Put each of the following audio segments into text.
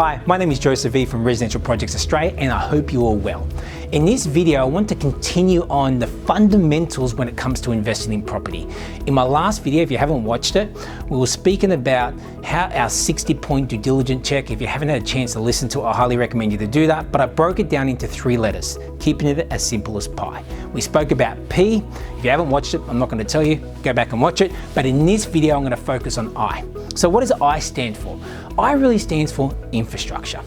Hi, my name is Joseph V from Residential Projects Australia, and I hope you're all well. In this video, I want to continue on the fundamentals when it comes to investing in property. In my last video, if you haven't watched it, we were speaking about how our 60-point due diligence check. If you haven't had a chance to listen to it, I highly recommend you to do that, but I broke it down into 3 letters, keeping it as simple as pie. We spoke about P. If you haven't watched it, I'm not going to tell you, go back and watch it, but in this video, I'm going to focus on I. So what does I stand for? I really stands for infrastructure.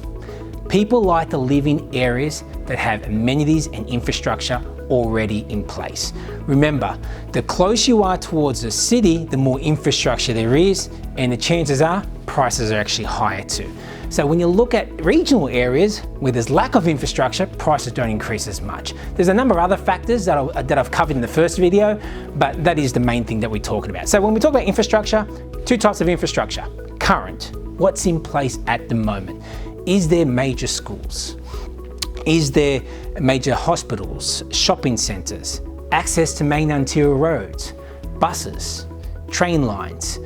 People like to live in areas that have amenities and infrastructure already in place. Remember, the closer you are towards the city, the more infrastructure there is, and the chances are prices are actually higher too. So when you look at regional areas where there's lack of infrastructure, prices don't increase as much. There's a number of other factors that I've covered in the first video, but that is the main thing that we're talking about. So when we talk about infrastructure, 2 types of infrastructure. Current, what's in place at the moment. Is there major schools? Is there major hospitals, shopping centres, access to main arterial roads, buses, train lines?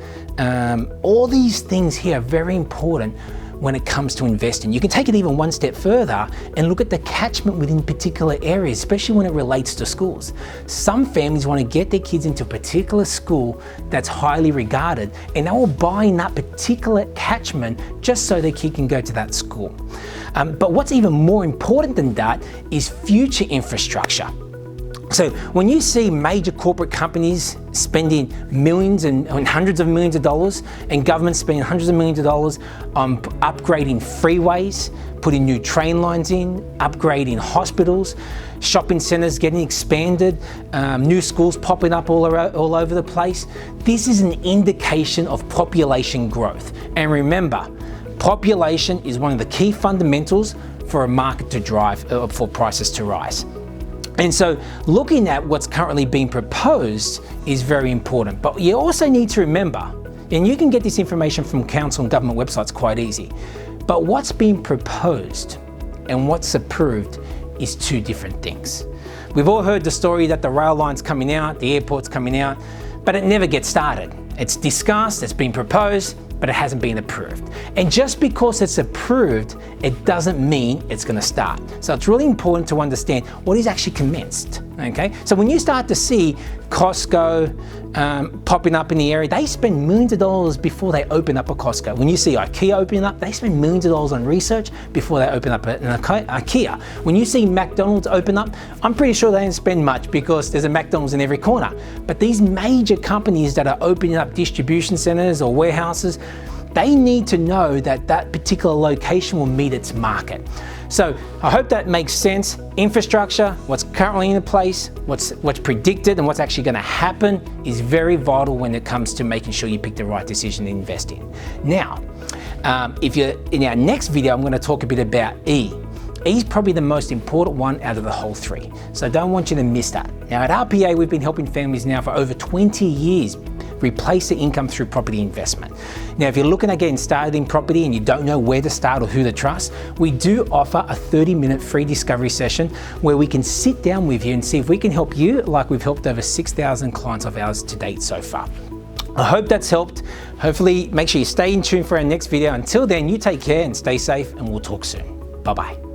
All these things here are very important when it comes to investing. You can take it even one step further and look at the catchment within particular areas, especially when it relates to schools. Some families want to get their kids into a particular school that's highly regarded, and they will buy in that particular catchment just so their kid can go to that school. But what's even more important than that is future infrastructure. So when you see major corporate companies spending millions and hundreds of millions of dollars, and governments spending hundreds of millions of dollars on upgrading freeways, putting new train lines in, upgrading hospitals, shopping centres getting expanded, new schools popping up all over the place, this is an indication of population growth. And remember, population is one of the key fundamentals for a market to drive, for prices to rise. And so looking at what's currently being proposed is very important. But you also need to remember, and you can get this information from council and government websites quite easy, but what's being proposed and what's approved is 2 different things. We've all heard the story that the rail line's coming out, the airport's coming out, but it never gets started. It's discussed, it's been proposed, but it hasn't been approved. And just because it's approved, it doesn't mean it's going to start. So it's really important to understand what is actually commenced, okay? So when you start to see Costco popping up in the area, they spend millions of dollars before they open up a Costco. When you see IKEA opening up, they spend millions of dollars on research before they open up an IKEA. When you see McDonald's open up, I'm pretty sure they didn't spend much because there's a McDonald's in every corner. But these major companies that are opening up distribution centers or warehouses, they need to know that that particular location will meet its market. So I hope that makes sense. Infrastructure, what's currently in place, what's predicted, and what's actually going to happen is very vital when it comes to making sure you pick the right decision in investing. Now, in our next video, I'm going to talk a bit about E. E is probably the most important one out of the whole 3. So I don't want you to miss that. Now at RPA, we've been helping families now for over 20 years replace the income through property investment. Now, if you're looking at getting started in property and you don't know where to start or who to trust, we do offer a 30-minute free discovery session where we can sit down with you and see if we can help you like we've helped over 6,000 clients of ours to date so far. I hope that's helped. Hopefully, make sure you stay in tune for our next video. Until then, you take care and stay safe, and we'll talk soon. Bye-bye.